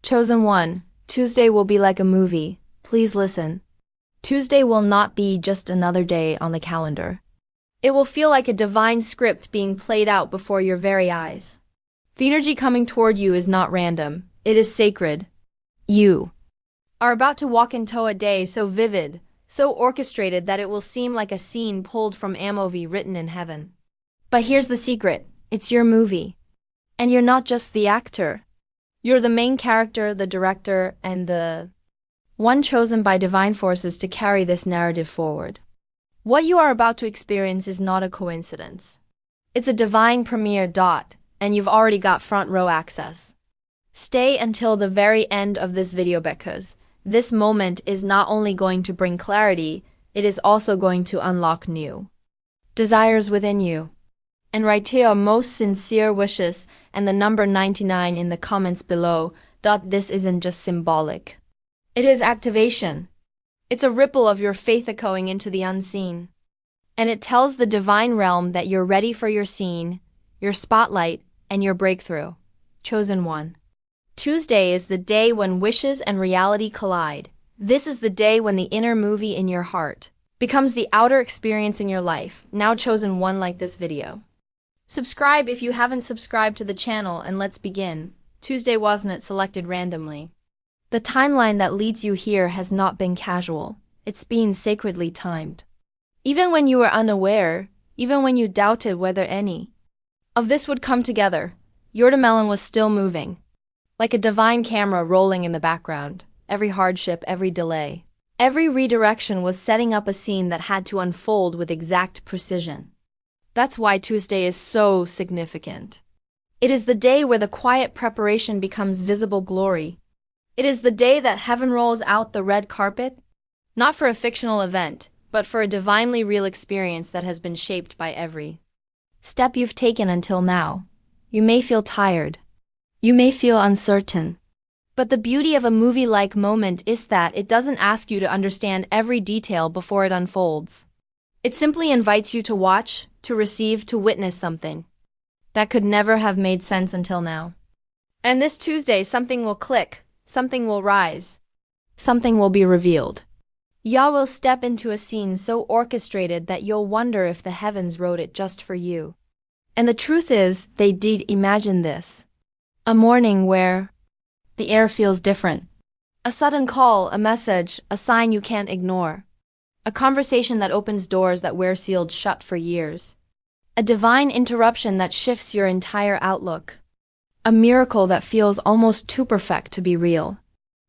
Chosen one, Tuesday will be like a movie. Please listen. Tuesday will not be just another day on the calendar. It will feel like a divine script being played out before your very eyes. The energy coming toward you is not random. It is sacred. You are about to walk into a day so vivid, so orchestrated that it will seem like a scene pulled from a movie written in heaven. But here's the secret. It's your movie. And you're not just the actor. You're the main character, the director, and the one chosen by divine forces to carry this narrative forward. What you are about to experience is not a coincidence. It's a divine premiere, and you've already got front row access. Stay until the very end of this video because this moment is not only going to bring clarity, it is also going to unlock new desires within you. And write your most sincere wishes and the number 99 in the comments below. This isn't just symbolic. It is activation. It's a ripple of your faith echoing into the unseen. And it tells the divine realm that you're ready for your scene, your spotlight, and your breakthrough. Chosen one. Tuesday is the day when wishes and reality collide. This is the day when the inner movie in your heart becomes the outer experience in your life. Now chosen one, like this video. Subscribe if you haven't subscribed to the channel, and let's begin. Tuesday wasn't selected randomly. The timeline that leads you here has not been casual. It's been sacredly timed. Even when you were unaware, even when you doubted whether any of this would come together, your melon was still moving. Like a divine camera rolling in the background. Every hardship, every delay, every redirection was setting up a scene that had to unfold with exact precision. That's why Tuesday is so significant. It is the day where the quiet preparation becomes visible glory. It is the day that heaven rolls out the red carpet, not for a fictional event, but for a divinely real experience that has been shaped by every step you've taken until now. You may feel tired. You may feel uncertain. But the beauty of a movie-like moment is that it doesn't ask you to understand every detail before it unfolds. It simply invites you to watch, to receive, to witness something that could never have made sense until now. And this Tuesday, something will click, something will rise, something will be revealed. Yah will step into a scene so orchestrated that you'll wonder if the heavens wrote it just for you. And the truth is, they did imagine this. A morning where the air feels different. A sudden call, a message, a sign you can't ignore. A conversation that opens doors that were sealed shut for years. A divine interruption that shifts your entire outlook. A miracle that feels almost too perfect to be real.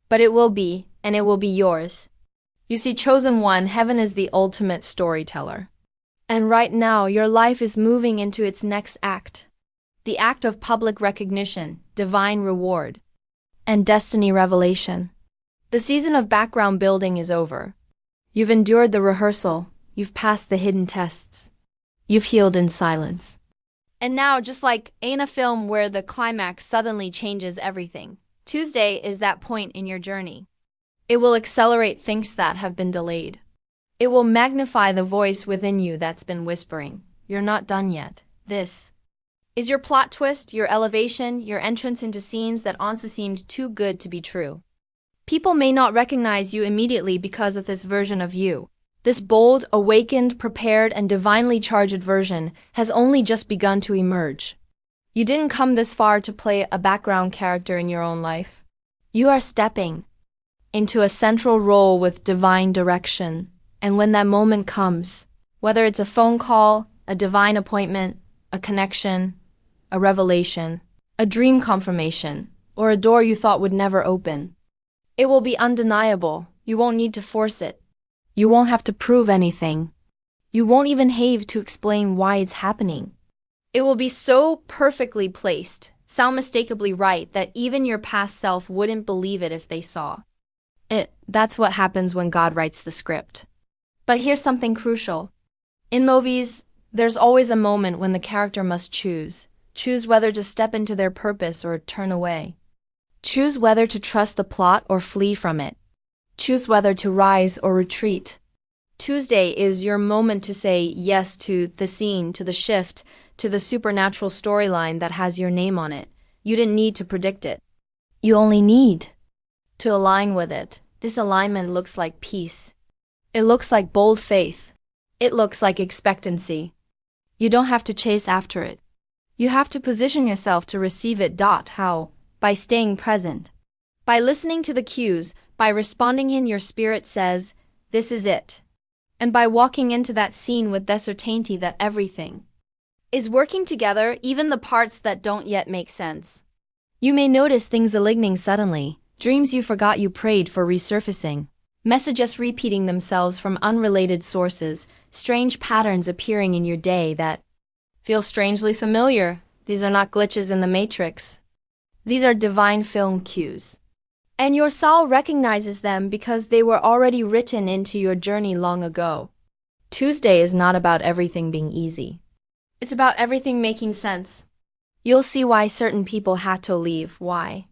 But it will be, and it will be yours. You see, chosen one, heaven is the ultimate storyteller. And right now, your life is moving into its next act. The act of public recognition, divine reward, and destiny revelation. The season of background building is over. You've endured the rehearsal. You've passed the hidden tests. You've healed in silence. And now, just like in a film where the climax suddenly changes everything, Tuesday is that point in your journey. It will accelerate things that have been delayed. It will magnify the voice within you that's been whispering, "You're not done yet." This is your plot twist, your elevation, your entrance into scenes that honestly seemed too good to be true. People may not recognize you immediately because of this version of you. This bold, awakened, prepared, and divinely charged version has only just begun to emerge. You didn't come this far to play a background character in your own life. You are stepping into a central role with divine direction. And when that moment comes, whether it's a phone call, a divine appointment, a connection, a revelation, a dream confirmation, or a door you thought would never open, it will be undeniable. You won't need to force it. You won't have to prove anything. You won't even have to explain why it's happening. It will be so perfectly placed, sound unmistakably right, that even your past self wouldn't believe it if they saw it. That's what happens when God writes the script. But here's something crucial. In movies, there's always a moment when the character must choose. Choose whether to step into their purpose or turn away. Choose whether to trust the plot or flee from it. Choose whether to rise or retreat. Tuesday is your moment to say yes to the scene, to the shift, to the supernatural storyline that has your name on it. You didn't need to predict it. You only need to align with it. This alignment looks like peace. It looks like bold faith. It looks like expectancy. You don't have to chase after it. You have to position yourself to receive it. How? By staying present. By listening to the cues, by responding in your spirit says, this is it. And by walking into that scene with the certainty that everything is working together, even the parts that don't yet make sense. You may notice things aligning suddenly, dreams you forgot you prayed for resurfacing, messages repeating themselves from unrelated sources, strange patterns appearing in your day that feel strangely familiar. These are not glitches in the matrix. These are divine film cues. And your soul recognizes them because they were already written into your journey long ago. Tuesday is not about everything being easy. It's about everything making sense. You'll see why certain people had to leave, why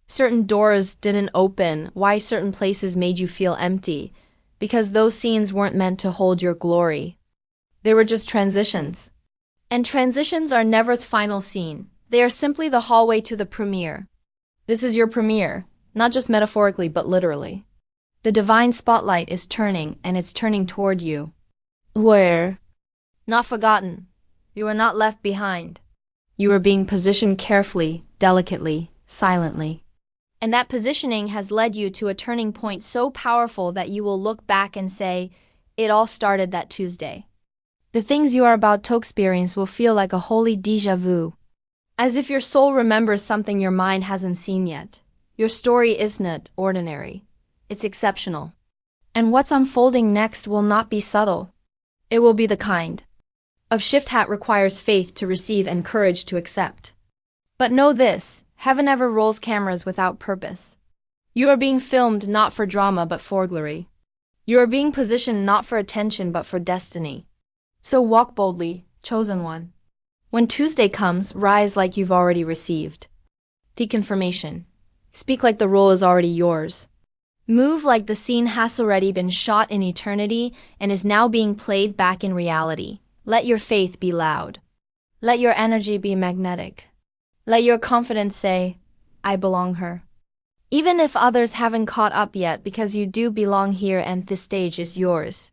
certain doors didn't open, why certain places made you feel empty, because those scenes weren't meant to hold your glory. They were just transitions. And transitions are never the final scene. They are simply the hallway to the premiere. This is your premiere, not just metaphorically but literally. The divine spotlight is turning, and it's turning toward you. Where? Not forgotten. You are not left behind. You are being positioned carefully, delicately, silently. And that positioning has led you to a turning point so powerful that you will look back and say, it all started that Tuesday. The things you are about to experience will feel like a holy déjà vu. As if your soul remembers something your mind hasn't seen yet. Your story isn't ordinary. It's exceptional. And what's unfolding next will not be subtle. It will be the kind of shift that requires faith to receive and courage to accept. But know this, heaven never rolls cameras without purpose. You are being filmed not for drama but for glory. You are being positioned not for attention but for destiny. So walk boldly, chosen one. When Tuesday comes, rise like you've already received the confirmation. Speak like the role is already yours. Move like the scene has already been shot in eternity and is now being played back in reality. Let your faith be loud. Let your energy be magnetic. Let your confidence say, I belong here. Even if others haven't caught up yet, because you do belong here and this stage is yours.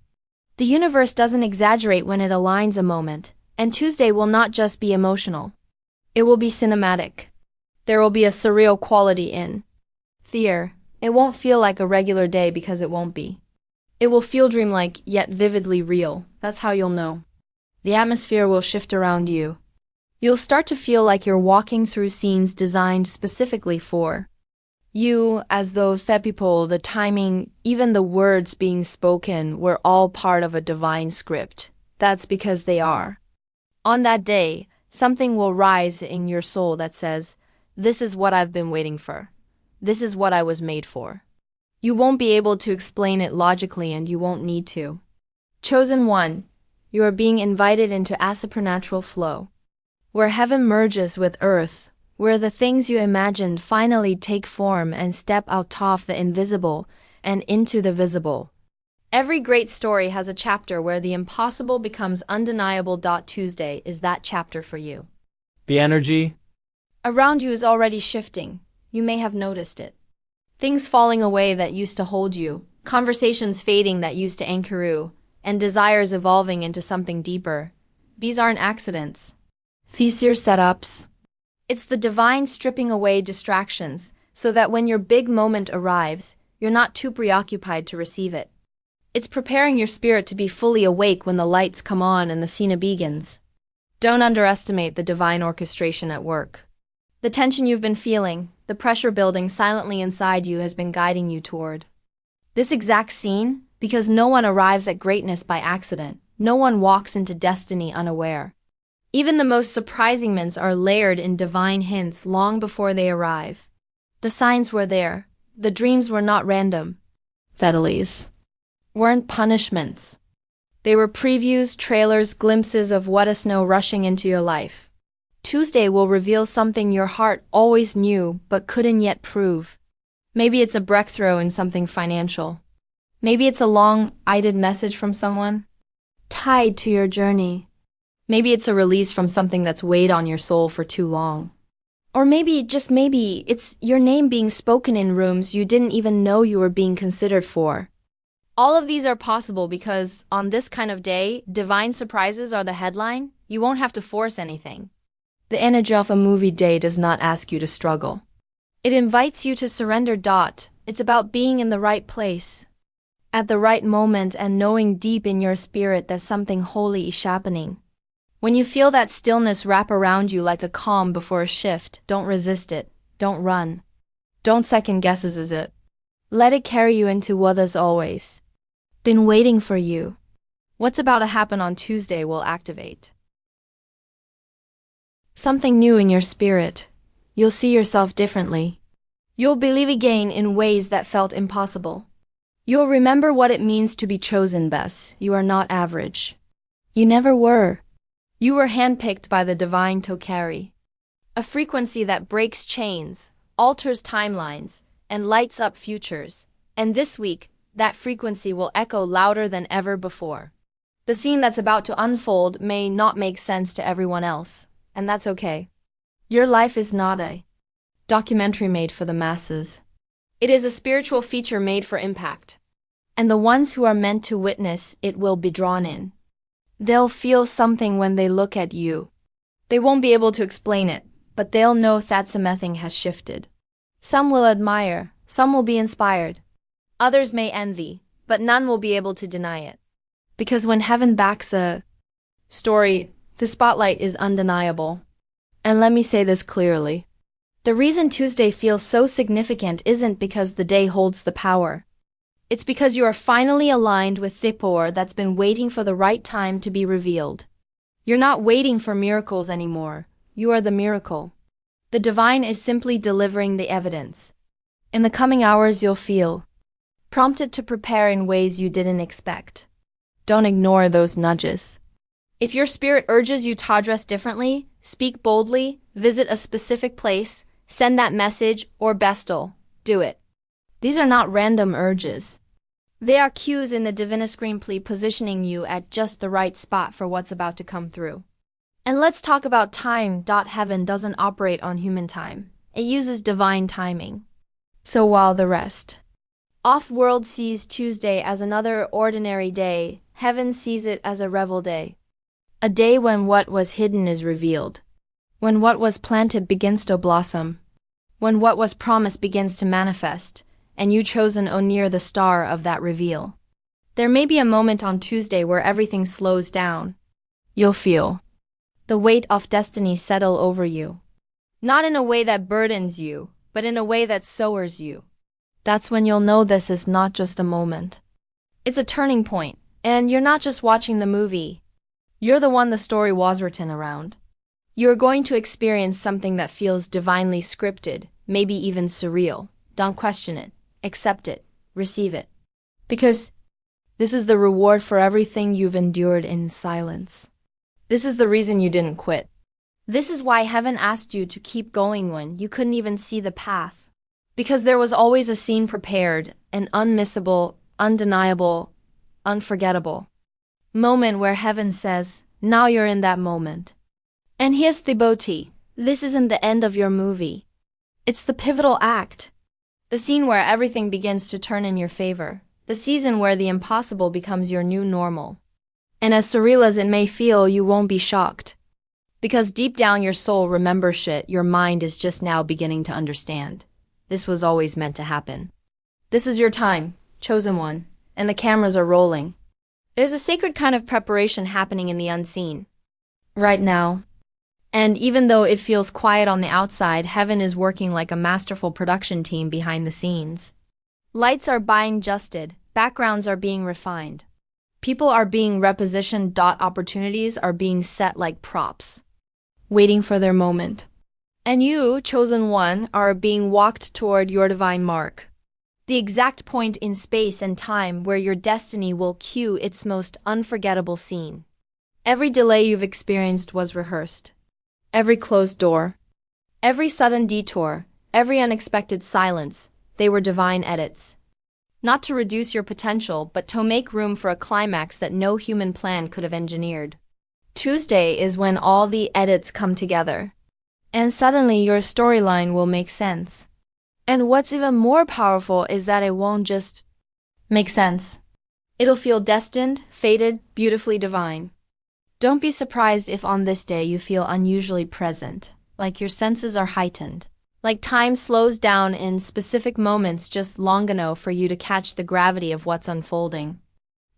The universe doesn't exaggerate when it aligns a moment, and Tuesday will not just be emotional. It will be cinematic. There will be a surreal quality in theater. It won't feel like a regular day because it won't be. It will feel dreamlike yet vividly real. That's how you'll know. The atmosphere will shift around you. You'll start to feel like you're walking through scenes designed specifically for you, as though the people, the timing, even the words being spoken were all part of a divine script. That's because they are. On that day, something will rise in your soul that says, this is what I've been waiting for. This is what I was made for. You won't be able to explain it logically and you won't need to. Chosen one, you are being invited into a supernatural flow, where heaven merges with earth, where the things you imagined finally take form and step out of the invisible and into the visible. Every great story has a chapter where the impossible becomes undeniable. Tuesday is that chapter for you. The energy around you is already shifting. You may have noticed it. Things falling away that used to hold you, conversations fading that used to anchor you, and desires evolving into something deeper. These aren't accidents. These are setups. It's the divine stripping away distractions so that when your big moment arrives, you're not too preoccupied to receive it. It's preparing your spirit to be fully awake when the lights come on and the scene begins. Don't underestimate the divine orchestration at work. The tension you've been feeling, the pressure building silently inside you has been guiding you toward this exact scene, because no one arrives at greatness by accident. No one walks into destiny unaware. Even the most surprising moments are layered in divine hints long before they arrive. The signs were there. The dreams were not random. Fatalities weren't punishments. They were previews, trailers, glimpses of what is now rushing into your life. Tuesday will reveal something your heart always knew but couldn't yet prove. Maybe it's a breakthrough in something financial. Maybe it's a long-awaited message from someone tied to your journey. Maybe it's a release from something that's weighed on your soul for too long. Or maybe, just maybe, it's your name being spoken in rooms you didn't even know you were being considered for. All of these are possible because, on this kind of day, divine surprises are the headline. You won't have to force anything. The energy of a movie day does not ask you to struggle. It invites you to surrender. It's about being in the right place, at the right moment, and knowing deep in your spirit that something holy is happening. When you feel that stillness wrap around you like a calm before a shift, don't resist it. Don't run. Don't second guess it. Let it carry you into what has always been waiting for you. What's about to happen on Tuesday will activate something new in your spirit. You'll see yourself differently. You'll believe again in ways that felt impossible. You'll remember what it means to be chosen, Bess. You are not average. You never were. You were handpicked by the divine to carry a frequency that breaks chains, alters timelines, and lights up futures. And this week, that frequency will echo louder than ever before. The scene that's about to unfold may not make sense to everyone else, and that's okay. Your life is not a documentary made for the masses. It is a spiritual feature made for impact. And the ones who are meant to witness it will be drawn in. They'll feel something when they look at you. They won't be able to explain it, but they'll know that something has shifted. Some will admire, some will be inspired. Others may envy, but none will be able to deny it. Because when heaven backs a story, the spotlight is undeniable. And let me say this clearly. The reason Tuesday feels so significant isn't because the day holds the power. It's because you are finally aligned with the power that's been waiting for the right time to be revealed. You're not waiting for miracles anymore. You are the miracle. The divine is simply delivering the evidence. In the coming hours, you'll feel prompted to prepare in ways you didn't expect. Don't ignore those nudges. If your spirit urges you to dress differently, speak boldly, visit a specific place, send that message, or bestel, do it. These are not random urges. They are cues in the divine screenplay positioning you at just the right spot for what's about to come through. And let's talk about time. Heaven doesn't operate on human time. It uses divine timing. So while the rest off-world sees Tuesday as another ordinary day, heaven sees it as a revel day. A day when what was hidden is revealed. When what was planted begins to blossom. When what was promised begins to manifest. And you chosen near the star of that reveal. There may be a moment on Tuesday where everything slows down. You'll feel the weight of destiny settle over you. Not in a way that burdens you, but in a way that soars you. That's when you'll know this is not just a moment. It's a turning point, and you're not just watching the movie. You're the one the story was written around. You're going to experience something that feels divinely scripted, maybe even surreal. Don't question it. Accept it, receive it. Because this is the reward for everything you've endured in silence. This is the reason you didn't quit. This is why heaven asked you to keep going when you couldn't even see the path. Because there was always a scene prepared, an unmissable, undeniable, unforgettable moment where heaven says, now you're in that moment. And here's the beauty. This isn't the end of your movie. It's the pivotal act. The scene where everything begins to turn in your favor. The season where the impossible becomes your new normal. And as surreal as it may feel, you won't be shocked. Because deep down your soul remembers shit your mind is just now beginning to understand. This was always meant to happen. This is your time, chosen one, and the cameras are rolling. There's a sacred kind of preparation happening in the unseen. Right now. And even though it feels quiet on the outside, heaven is working like a masterful production team behind the scenes. Lights are being adjusted, backgrounds are being refined. People are being repositioned. Opportunities are being set like props, waiting for their moment. And you, chosen one, are being walked toward your divine mark. The exact point in space and time where your destiny will cue its most unforgettable scene. Every delay you've experienced was rehearsed. Every closed door, every sudden detour, every unexpected silence, they were divine edits. Not to reduce your potential, but to make room for a climax that no human plan could have engineered. Tuesday is when all the edits come together. And suddenly your storyline will make sense. And what's even more powerful is that it won't just make sense. It'll feel destined, fated, beautifully divine. Don't be surprised if on this day you feel unusually present, like your senses are heightened. Like time slows down in specific moments just long enough for you to catch the gravity of what's unfolding.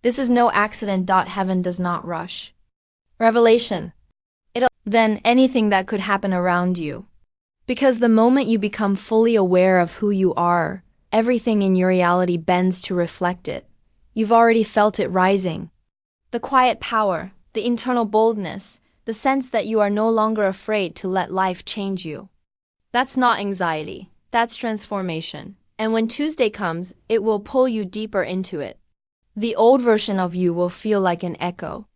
This is no accident. Heaven does not rush. Revelation. Then anything that could happen around you. Because the moment you become fully aware of who you are, everything in your reality bends to reflect it. You've already felt it rising. The quiet power, the internal boldness, the sense that you are no longer afraid to let life change you. That's not anxiety, that's transformation. And when Tuesday comes, it will pull you deeper into it. The old version of you will feel like an echo.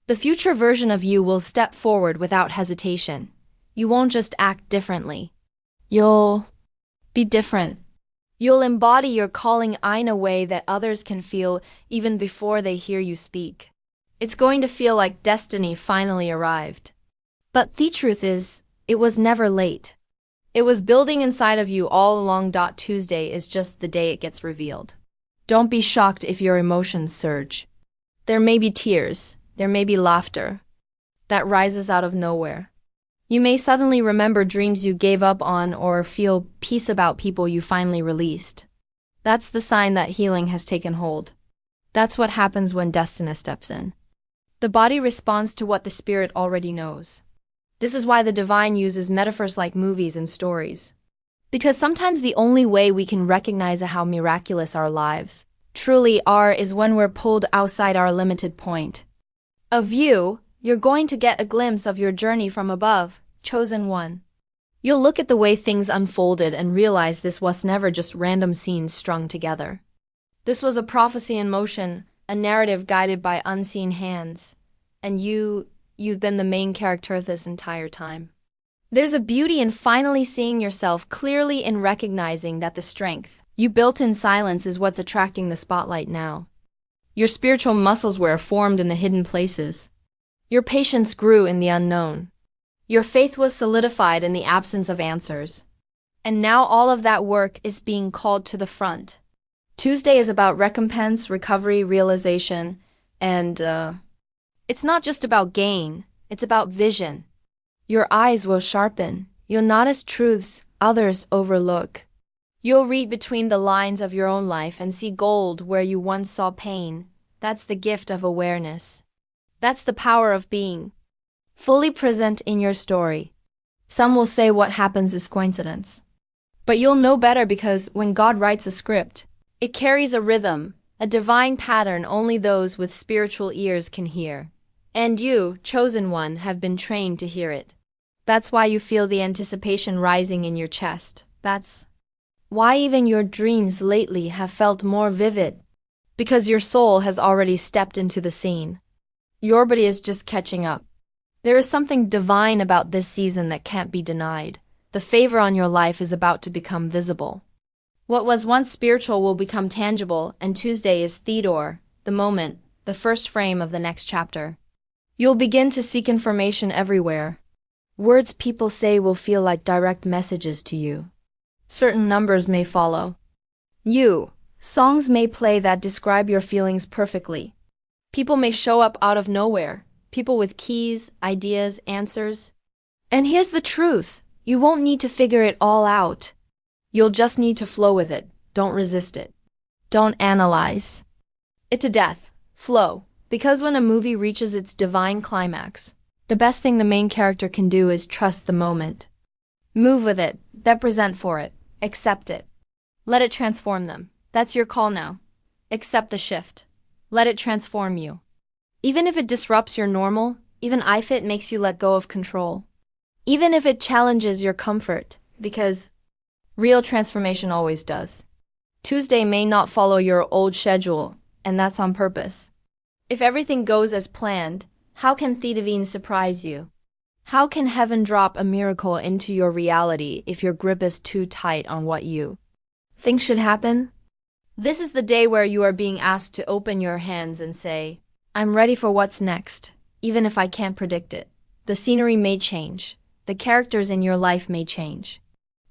The future version of you will step forward without hesitation. You won't just act differently. You'll be different. You'll embody your calling in a way that others can feel even before they hear you speak. It's going to feel like destiny finally arrived. But the truth is, it was never late. It was building inside of you all along. Tuesday is just the day it gets revealed. Don't be shocked if your emotions surge. There may be tears, there may be laughter that rises out of nowhere. You may suddenly remember dreams you gave up on or feel peace about people you finally released. That's the sign that healing has taken hold. That's what happens when destiny steps in. The body responds to what the spirit already knows. This is why the divine uses metaphors like movies and stories. Because sometimes the only way we can recognize how miraculous our lives truly are is when we're pulled outside our limited point of view. You're going to get a glimpse of your journey from above, chosen one. You'll look at the way things unfolded and realize this was never just random scenes strung together. This was a prophecy in motion, a narrative guided by unseen hands. And you've been the main character this entire time. There's a beauty in finally seeing yourself clearly, in recognizing that the strength you built in silence is what's attracting the spotlight now. Your spiritual muscles were formed in the hidden places. Your patience grew in the unknown. Your faith was solidified in the absence of answers. And now all of that work is being called to the front. Tuesday is about recompense, recovery, realization, and it's not just about gain, it's about vision. Your eyes will sharpen. You'll notice truths others overlook. You'll read between the lines of your own life and see gold where you once saw pain. That's the gift of awareness. That's the power of being fully present in your story. Some will say what happens is coincidence. But you'll know better, because when God writes a script, it carries a rhythm, a divine pattern only those with spiritual ears can hear. And you, chosen one, have been trained to hear it. That's why you feel the anticipation rising in your chest. That's why even your dreams lately have felt more vivid. Because your soul has already stepped into the scene. Your body is just catching up. There is something divine about this season that can't be denied. The favor on your life is about to become visible. What was once spiritual will become tangible, and Tuesday is Theodore, the moment, the first frame of the next chapter. You'll begin to seek information everywhere. Words people say will feel like direct messages to you. Certain numbers may follow you. Songs may play that describe your feelings perfectly. People may show up out of nowhere. People with keys, ideas, answers. And here's the truth. You won't need to figure it all out. You'll just need to flow with it. Don't resist it. Don't analyze it to death. Flow. Because when a movie reaches its divine climax, the best thing the main character can do is trust the moment. Move with it. Represent for it. Accept it. Let it transform them. That's your call now. Accept the shift. Let it transform you. Even if it disrupts your normal, even if it makes you let go of control. Even if it challenges your comfort, because real transformation always does. Tuesday may not follow your old schedule, and that's on purpose. If everything goes as planned, how can the divine surprise you? How can heaven drop a miracle into your reality if your grip is too tight on what you think should happen? This is the day where you are being asked to open your hands and say, I'm ready for what's next, even if I can't predict it. The scenery may change. the characters in your life may change.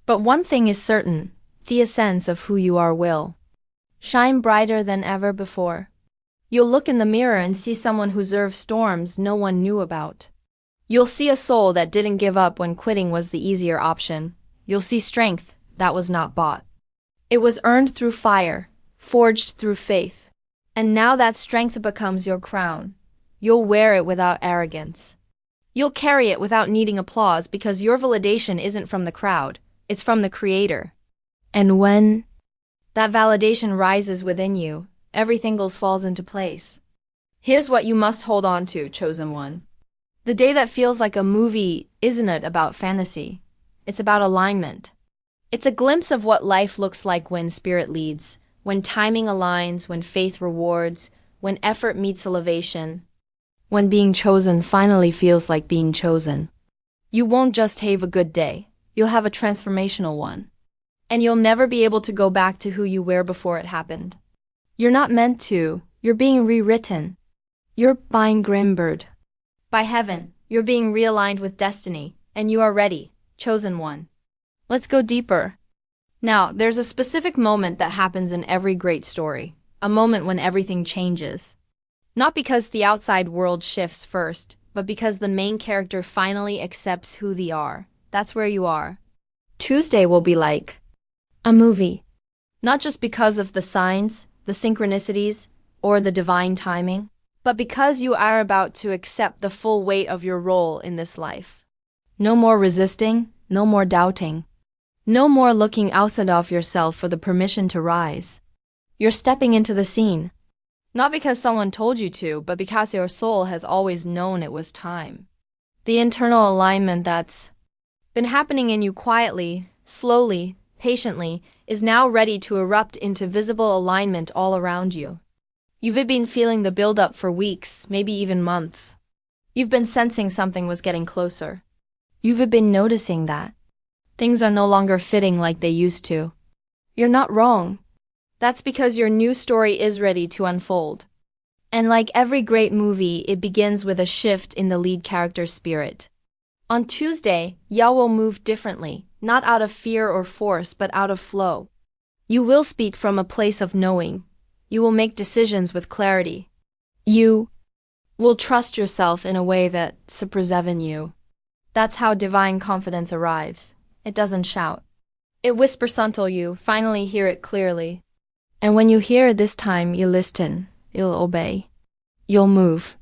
But one thing is certain, the essence of who you are will shine brighter than ever before. You'll look in the mirror and see someone who survived storms no one knew about. You'll see a soul that didn't give up when quitting was the easier option. You'll see strength that was not bought. It was earned through fire, forged through faith. And now that strength becomes your crown. You'll wear it without arrogance. You'll carry it without needing applause because your validation isn't from the crowd, it's from the Creator. And when that validation rises within you, everything else falls into place. Here's what you must hold on to, chosen one. The day that feels like a movie isn't it about fantasy. It's about alignment. It's a glimpse of what life looks like when spirit leads, when timing aligns, when faith rewards, when effort meets elevation, when being chosen finally feels like being chosen. You won't just have a good day, you'll have a transformational one. And you'll never be able to go back to who you were before it happened. You're not meant to, you're being rewritten. You're being grimbered. By heaven, you're being realigned with destiny, and you are ready, chosen one. Let's go deeper. Now, there's a specific moment that happens in every great story, a moment when everything changes. Not because the outside world shifts first, but because the main character finally accepts who they are. That's where you are. Tuesday will be like a movie. Not just because of the signs, the synchronicities, or the divine timing, but because you are about to accept the full weight of your role in this life. No more resisting, no more doubting. No more looking outside of yourself for the permission to rise. You're stepping into the scene. Not because someone told you to, but because your soul has always known it was time. The internal alignment that's been happening in you quietly, slowly, patiently, is now ready to erupt into visible alignment all around you. You've been feeling the buildup for weeks, maybe even months. You've been sensing something was getting closer. You've been noticing that things are no longer fitting like they used to. You're not wrong. That's because your new story is ready to unfold. And like every great movie, it begins with a shift in the lead character's spirit. On Tuesday, y'all will move differently, not out of fear or force, but out of flow. You will speak from a place of knowing. You will make decisions with clarity. You will trust yourself in a way that surprises you. That's how divine confidence arrives. It doesn't shout. It whispers until you finally hear it clearly. And when you hear it this time, you listen, you'll obey. You'll move.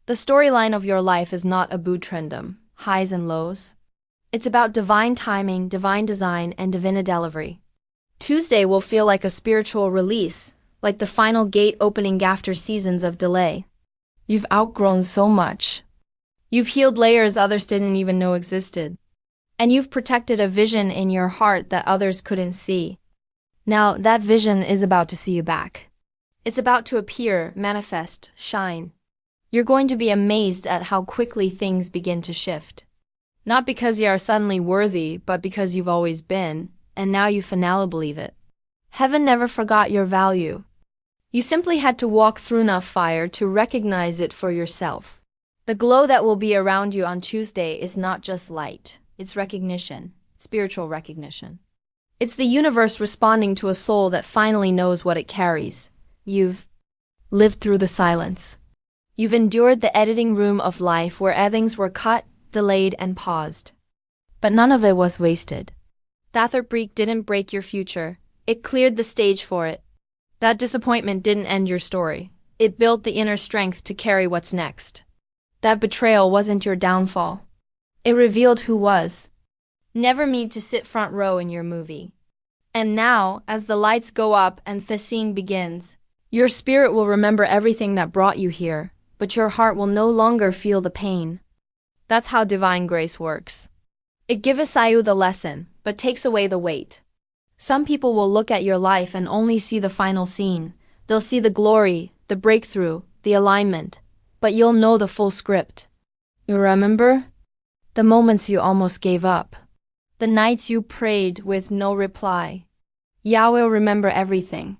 The storyline of your life is not a trendum, highs and lows. It's about divine timing, divine design, and divine delivery. Tuesday will feel like a spiritual release, like the final gate opening after seasons of delay. You've outgrown so much. You've healed layers others didn't even know existed. And you've protected a vision in your heart that others couldn't see. Now that vision is about to see you back. It's about to appear, manifest, shine. You're going to be amazed at how quickly things begin to shift. Not because you are suddenly worthy, but because you've always been, and now you finally believe it. Heaven never forgot your value. You simply had to walk through enough fire to recognize it for yourself. The glow that will be around you on Tuesday is not just light. It's recognition, spiritual recognition. It's the universe responding to a soul that finally knows what it carries. You've lived through the silence. You've endured the editing room of life where editings were cut, delayed, and paused. But none of it was wasted. That heartbreak didn't break your future. It cleared the stage for it. That disappointment didn't end your story. It built the inner strength to carry what's next. That betrayal wasn't your downfall. It revealed who was. Never need to sit front row in your movie. And now, as the lights go up and the scene begins, your spirit will remember everything that brought you here, but your heart will no longer feel the pain. That's how divine grace works. It gives you the lesson, but takes away the weight. Some people will look at your life and only see the final scene. They'll see the glory, the breakthrough, the alignment, but you'll know the full script. You remember? The moments you almost gave up. The nights you prayed with no reply. Yah will remember everything.